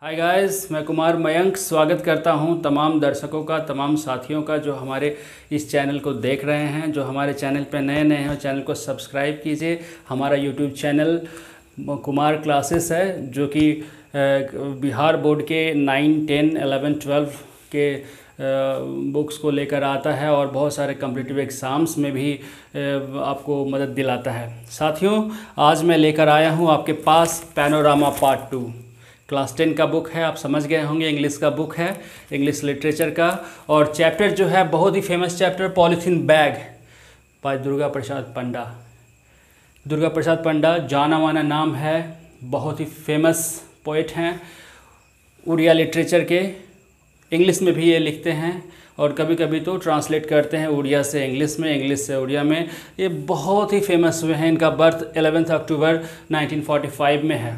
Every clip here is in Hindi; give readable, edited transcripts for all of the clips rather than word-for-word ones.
हाय गाइस, मैं कुमार मयंक स्वागत करता हूं तमाम दर्शकों का, तमाम साथियों का जो हमारे इस चैनल को देख रहे हैं। जो हमारे चैनल पे नए नए हैं चैनल को सब्सक्राइब कीजिए। हमारा यूट्यूब चैनल कुमार क्लासेस है जो कि बिहार बोर्ड के 9, 10, 11, 12 के बुक्स को लेकर आता है और बहुत सारे कॉम्पिटिटिव एग्ज़ाम्स में भी आपको मदद दिलाता है। साथियों, आज मैं लेकर आया हूं आपके पास पैनोरामा पार्ट 2। क्लास 10 का बुक है, आप समझ गए होंगे। इंग्लिश का बुक है, इंग्लिश लिटरेचर का। और चैप्टर जो है बहुत ही famous chapter, polythene bag by Durga Prasad Panda. Durga Prasad Panda जाना माना नाम है, बहुत ही फेमस पोइट हैं उड़िया लिटरेचर के। इंग्लिश में भी ये लिखते हैं और कभी कभी तो ट्रांसलेट करते हैं उड़िया से इंग्लिश में, इंग्लिश से उड़िया में। ये बहुत ही फेमस हुए हैं। इनका बर्थ 11 अक्टूबर 1945 में है।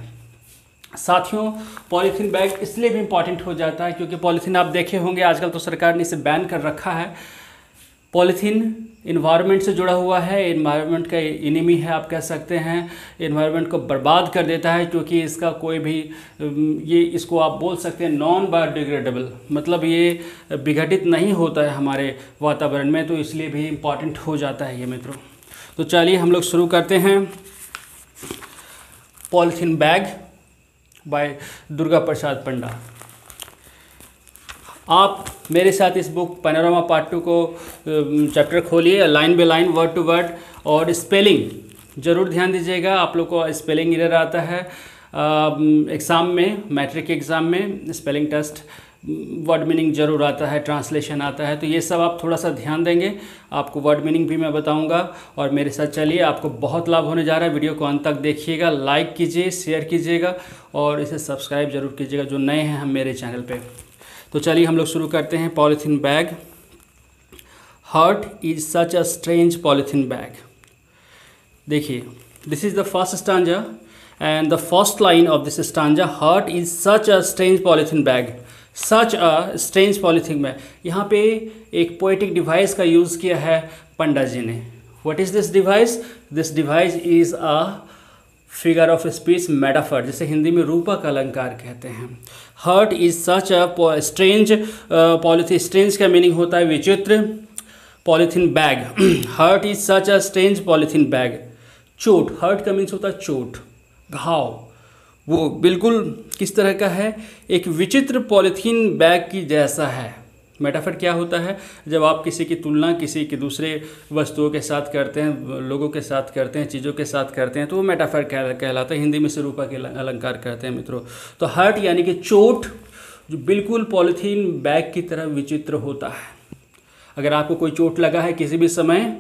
साथियों, पॉलीथीन बैग इसलिए भी इम्पॉर्टेंट हो जाता है क्योंकि पॉलीथीन आप देखे होंगे आजकल तो सरकार ने इसे बैन कर रखा है। पॉलीथीन इन्वायरमेंट से जुड़ा हुआ है, इन्वायरमेंट का एनिमी है आप कह सकते हैं। इन्वायरमेंट को बर्बाद कर देता है क्योंकि इसका कोई भी इसको आप बोल सकते हैं नॉन बायोडिग्रेडेबल, मतलब ये विघटित नहीं होता है हमारे वातावरण में, तो इसलिए भी इम्पॉर्टेंट हो जाता है ये मित्रों। तो चलिए हम लोग शुरू करते हैं। Polythene bag by Durga Prasad पंडा। आप मेरे साथ इस बुक पैनोरामा पार्ट 2 को चैप्टर खोलिए, line by line, word to word, और स्पेलिंग ज़रूर ध्यान दीजिएगा। आप लोग को स्पेलिंग एरर आता है एग्ज़ाम में, मैट्रिक एग्ज़ाम में स्पेलिंग टेस्ट, वर्ड मीनिंग ज़रूर आता है, ट्रांसलेशन आता है, तो ये सब आप थोड़ा सा ध्यान देंगे। आपको वर्ड मीनिंग भी मैं बताऊंगा और मेरे साथ चलिए, आपको बहुत लाभ होने जा रहा है। वीडियो को अंत तक देखिएगा, लाइक कीजिए, शेयर कीजिएगा और इसे सब्सक्राइब जरूर कीजिएगा जो नए हैं हम मेरे चैनल पे। तो चलिए हम लोग शुरू करते हैं। Polythene bag. Heart is such a strange polythene bag. देखिए, this is the first stanza and the first line of this stanza, heart is such a strange polythene bag. Such a strange polythene bag, यहाँ पे एक पोएटिक डिवाइस का यूज़ किया है पंडा जी ने। What is this device? This device is a figure of speech metaphor, जिसे हिंदी में रूपक अलंकार कहते हैं। Hurt is such a strange polythene, strange का मीनिंग होता है विचित्र। Polythene bag, hurt is such a strange polythene bag. चोट, हर्ट का मीन्स होता है चोट, घाव। वो बिल्कुल किस तरह का है? एक विचित्र पॉलीथीन बैग की जैसा है। मेटाफर क्या होता है? जब आप किसी की तुलना किसी के दूसरे वस्तुओं के साथ करते हैं, लोगों के साथ करते हैं, चीज़ों के साथ करते हैं, तो वो मेटाफर कहलाता है। हिंदी में से रूपक अलंकार करते हैं मित्रों। तो हर्ट यानी कि चोट, जो बिल्कुल पॉलीथीन बैग की तरह विचित्र होता है। अगर आपको कोई चोट लगा है किसी भी समय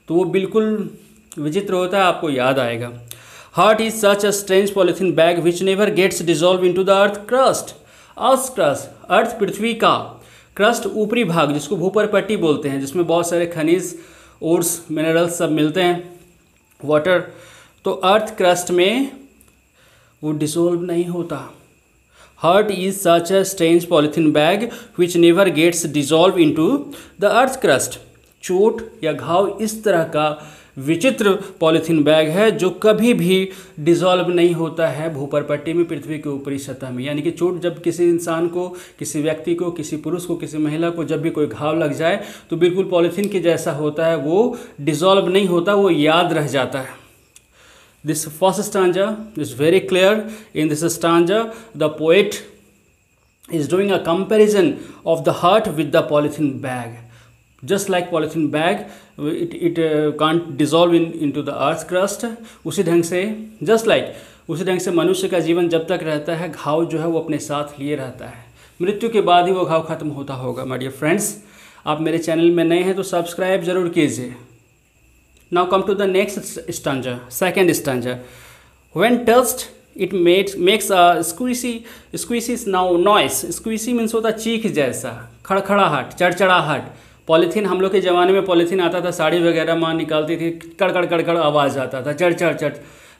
तो वो बिल्कुल विचित्र होता है, आपको याद आएगा। Heart is such a strange polythene bag which never gets dissolved into the earth crust. Earth crust, अर्थ पृथ्वी का क्रस्ट, ऊपरी भाग, जिसको भूपर पट्टी बोलते हैं, जिसमें बहुत सारे खनिज, ओर्स, मिनरल्स सब मिलते हैं, वाटर। तो अर्थ क्रस्ट में वो डिसॉल्व नहीं होता। Heart is such a strange polythene bag which never gets dissolved into the earth crust. चोट या घाव इस तरह का विचित्र पॉलीथीन बैग है जो कभी भी डिसॉल्व नहीं होता है भूपर पट्टी में, पृथ्वी के ऊपरी सतह में। यानी कि चोट जब किसी इंसान को, किसी व्यक्ति को, किसी पुरुष को, किसी महिला को जब भी कोई घाव लग जाए तो बिल्कुल पॉलीथीन के जैसा होता है, वो डिसॉल्व नहीं होता, वो याद रह जाता है। This first stanza is very clear. In this stanza the poet is doing a comparison of the heart with the polythene bag. Just like polythene bag, it can't dissolve into the earth crust. उसी ढंग से मनुष्य का जीवन जब तक रहता है, घाव जो है वो अपने साथ लिए रहता है। मृत्यु के बाद ही वो घाव खत्म होता होगा। माय डियर फ्रेंड्स, आप मेरे चैनल में नए हैं तो सब्सक्राइब जरूर कीजिए। Now come to the next stanza, second stanza. When touched, it makes a squeaky noise. Squeaky means होता चीख जैसा, खड़खड़ाहट, चड़चड़ाहट। पॉलीथीन, हम लोग के ज़माने में पॉलीथीन आता था, साड़ी वगैरह माँ निकालती थी, कड़कड़ कड़कड़ आवाज़ आता था, चढ़ चढ़ चढ़,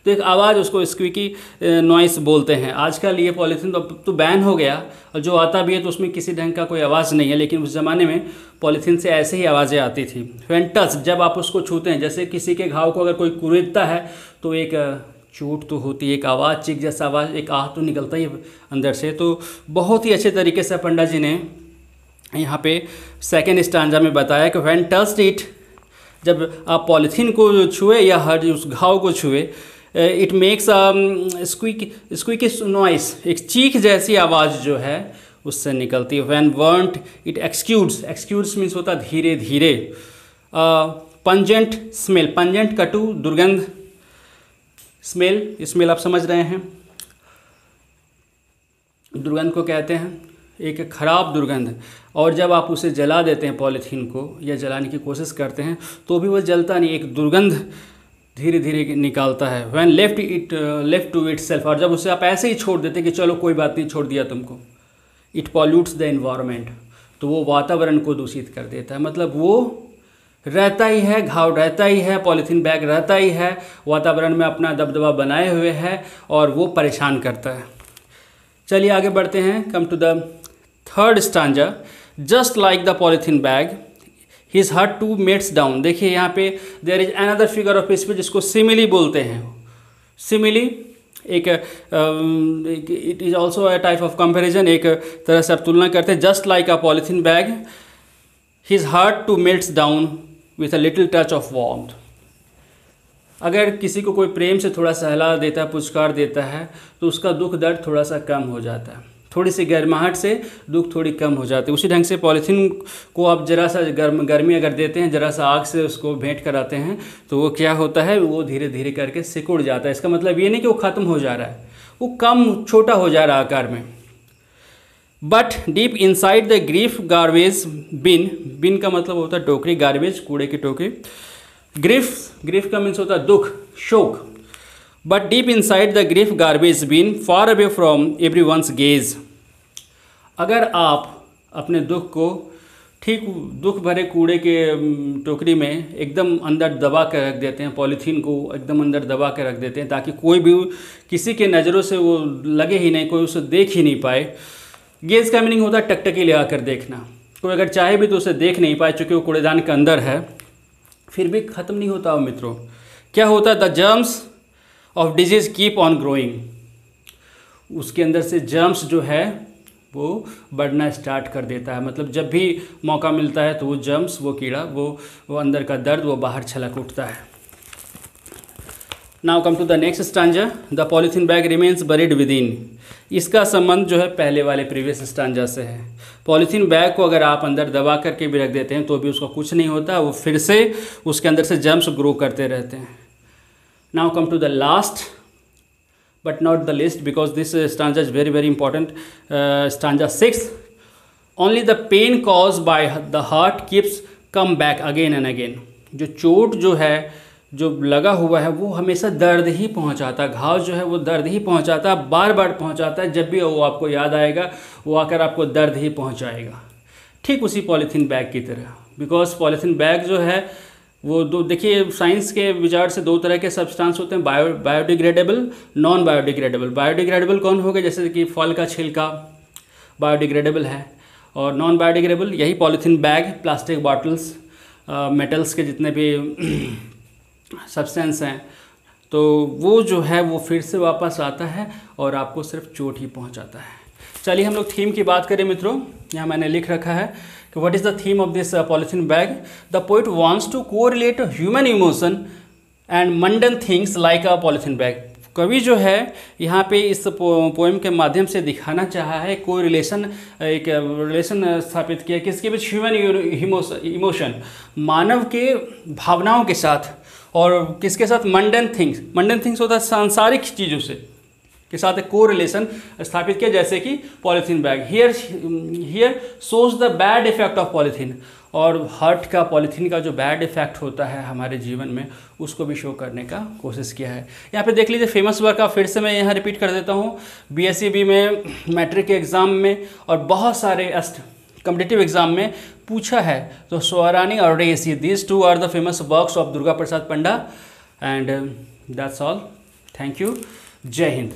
तो एक आवाज़, उसको स्क्वीकी नॉइस बोलते हैं। आजकल ये पॉलीथीन तो बैन हो गया और जो आता भी है तो उसमें किसी ढंग का कोई आवाज़ नहीं है, लेकिन उस ज़माने में पॉलीथीन से ऐसे ही आवाज़ें आती थी। व्हेन टच, जब आप उसको छूते हैं, जैसे किसी के घाव को अगर कोई कुरेदता है तो एक चोट तो होती है, एक आवाज़, चीख जैसा आवाज़, एक आह तो निकलता ही है अंदर से। तो बहुत ही अच्छे तरीके से पंडा जी ने यहाँ पे सेकेंड स्टांजा में बताया कि व्हेन टच्ड इट, जब आप पॉलीथीन को छुए या हर उस घाव को छुए, इट मेक्स स्क्वीक नॉइस, एक चीख जैसी आवाज़ जो है उससे निकलती है। व्हेन वर्न्ट इट एक्सक्यूड्स मीन्स होता धीरे धीरे। पंजेंट स्मेल, पंजेंट कटु दुर्गंध, स्मेल आप समझ रहे हैं, दुर्गंध को कहते हैं, एक खराब दुर्गंध। और जब आप उसे जला देते हैं पॉलीथीन को या जलाने की कोशिश करते हैं तो भी वो जलता नहीं, एक दुर्गंध धीरे धीरे निकालता है। When left to itself, और जब उसे आप ऐसे ही छोड़ देते कि चलो कोई बात नहीं, छोड़ दिया तुमको, इट पॉल्यूट्स द एनवायरनमेंट, तो वो वातावरण को दूषित कर देता है। मतलब वो रहता ही है, घाव रहता ही है, पॉलीथीन बैग रहता ही है, वातावरण में अपना दबदबा बनाए हुए है और वो परेशान करता है। चलिए आगे बढ़ते हैं। Come to the third stanza. Just like the polythene bag his hurt too melts down. देखिए यहाँ पे there is another figure of speech जिसको सिमिली बोलते हैं। सिमिली एक it is also a type of comparison, एक तरह से आप तुलना करते हैं। Just like a polythene bag his heart too melts down with a little touch of warmth. अगर किसी को कोई प्रेम से थोड़ा सा हिला देता है, पुचकार देता है, तो उसका दुख दर्द थोड़ा सा कम हो जाता है, थोड़ी सी गर्माहट से दुख थोड़ी कम हो जाती है। उसी ढंग से पॉलीथीन को आप जरा सा गर्मी अगर देते हैं, जरा सा आग से उसको भेंट कराते हैं, तो वो क्या होता है, वो धीरे धीरे करके सिकुड़ जाता है। इसका मतलब ये नहीं कि वो ख़त्म हो जा रहा है, वो कम छोटा हो जा रहा है आकार में। But deep inside the grief garbage bin, bin का मतलब होता है टोकरी, गार्बेज कूड़े की टोकरी, ग्रीफ का मीन्स होता है दुख, शोक। But deep inside the grief garbage bin far away from everyone's gaze. अगर आप अपने दुख को ठीक दुख भरे कूड़े के टोकरी में एकदम अंदर दबा कर रख देते हैं, पॉलीथीन को एकदम अंदर दबा कर रख देते हैं ताकि कोई भी किसी के नज़रों से वो लगे ही नहीं, कोई उसे देख ही नहीं पाए। गेज का मीनिंग होता है टकटकी लगा कर देखना। कोई अगर चाहे भी तो उसे देख नहीं पाए, चूँकि वो कूड़ेदान के अंदर है, फिर भी ख़त्म नहीं होता। मित्रों क्या होता है, the germs of disease keep on growing. उसके अंदर से जर्म्स जो है वो बढ़ना स्टार्ट कर देता है। मतलब जब भी मौका मिलता है तो वो जर्म्स, वो कीड़ा, वो अंदर का दर्द वो बाहर छलक उठता है। Now come to the next stanza. The polythene bag remains buried within. इसका संबंध जो है पहले वाले प्रीवियस स्टांजा से है। पॉलीथीन बैग को अगर आप अंदर दबा करके भी रख देते हैं तो भी उसका कुछ नहीं होता, वो फिर से उसके अंदर से जर्म्स ग्रो करते रहते हैं। Now come to the last but not the least, because this stanza is very very important. Stanza 6. Only the pain caused by the heart keeps come back again and again. जो चोट जो है, जो लगा हुआ है, वो हमेशा दर्द ही पहुंचाता है। घाव जो है वो दर्द ही पहुंचाता है, बार बार पहुंचाता है। जब भी वो आपको याद आएगा वो आकर आपको दर्द ही पहुंचाएगा। ठीक उसी पॉलीथीन बैग की तरह, बिकॉज पॉलीथीन बैग जो है वो दो, देखिए साइंस के विचार से दो तरह के सब्सटेंस होते हैं, बायोडिग्रेडेबल, नॉन बायोडिग्रेडेबल। बायोडिग्रेडेबल कौन हो गए, जैसे कि फल का छिलका बायोडिग्रेडेबल है, और नॉन बायोडिग्रेडेबल यही polythene bag, plastic bottles, metals के जितने भी सब्सटेंस हैं, तो वो जो है वो फिर से वापस आता है और आपको सिर्फ चोट ही पहुंचाता है। चलिए हम लोग थीम की बात करें मित्रों। यहाँ मैंने लिख रखा है कि what is the theme of this polythene bag. The poet wants to correlate human emotion and mundane things like a polythene bag. कवि जो है यहाँ पे इस पोएम के माध्यम से दिखाना चाहा है कोई रिलेशन, एक रिलेशन स्थापित किया किसके बीच, ह्यूमन इमोशन, मानव के भावनाओं के साथ, और किसके साथ, मंडन थिंग्स होता है सांसारिक चीज़ों से के साथ एक को रिलेशन स्थापित किया, जैसे कि polythene bag. Here shows the bad effect of polythene, और हर्ट का, पॉलीथीन का जो बैड इफेक्ट होता है हमारे जीवन में, उसको भी शो करने का कोशिश किया है। यहाँ पे देख लीजिए फेमस वर्क का, फिर से मैं यहाँ रिपीट कर देता हूँ। BSc में, मैट्रिक के एग्ज़ाम में और बहुत सारे कॉम्पिटिटिव एग्जाम में पूछा है। तो स्वरानी और रेसी, these two are the famous works of Durga Prasad Panda. And that's all. Thank you. जय हिंद।